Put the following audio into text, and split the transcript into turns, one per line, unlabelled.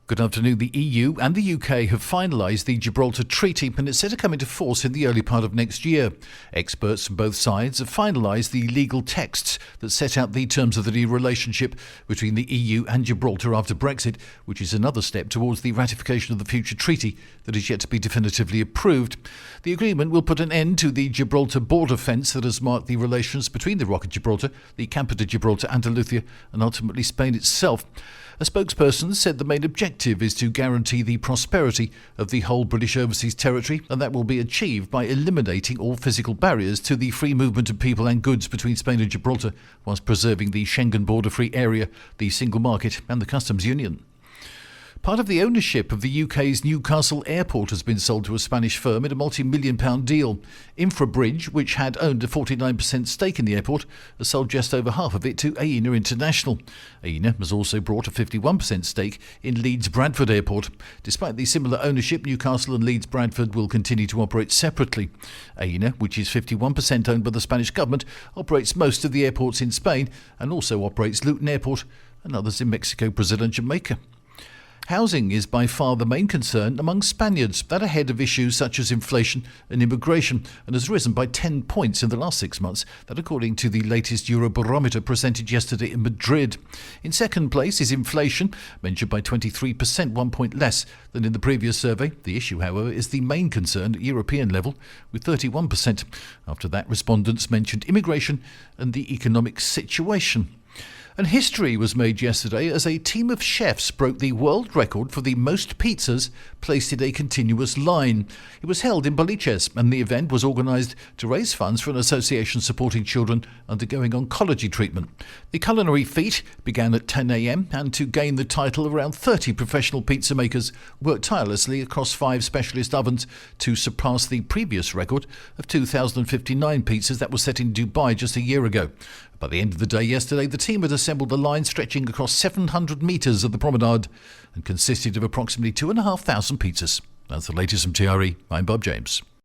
Good afternoon. The EU and the UK have finalised the Gibraltar Treaty and it's set to come into force in the early part of next year. Experts from both sides have finalised the legal texts that set out the terms of the new relationship between the EU and Gibraltar after Brexit, which is another step towards the ratification of the future treaty that is yet to be definitively approved. The agreement will put an end to the Gibraltar border fence that has marked the relations between the Rock of Gibraltar, the Campo de Gibraltar, Andalusia and ultimately Spain itself. A spokesperson said the main objective is to guarantee the prosperity of the whole British overseas territory, and that will be achieved by eliminating all physical barriers to the free movement of people and goods between Spain and Gibraltar, whilst preserving the Schengen border-free area, the single market and the customs union. Part of the ownership of the UK's Newcastle Airport has been sold to a Spanish firm in a multi-million-pound deal. InfraBridge, which had owned a 49% stake in the airport, has sold just over half of it to Aena International. Aena has also brought a 51% stake in Leeds Bradford Airport. Despite the similar ownership, Newcastle and Leeds Bradford will continue to operate separately. Aena, which is 51% owned by the Spanish government, operates most of the airports in Spain and also operates Luton Airport and others in Mexico, Brazil and Jamaica. Housing is by far the main concern among Spaniards, that ahead of issues such as inflation and immigration, and has risen by 10 points in the last 6 months, that according to the latest Eurobarometer presented yesterday in Madrid. In second place is inflation, mentioned by 23%, 1 point less than in the previous survey. The issue, however, is the main concern at European level, with 31%. After that, respondents mentioned immigration and the economic situation. And history was made yesterday as a team of chefs broke the world record for the most pizzas placed in a continuous line. It was held in Boliches, and the event was organised to raise funds for an association supporting children undergoing oncology treatment. The culinary feat began at 10 a.m, and to gain the title, around 30 professional pizza makers worked tirelessly across 5 specialist ovens to surpass the previous record of 2,059 pizzas that was set in Dubai just a year ago. By the end of the day yesterday, the team had assembled a line stretching across 700 metres of the promenade and consisted of approximately 2,500 pizzas. That's the latest from TRE. I'm Bob James.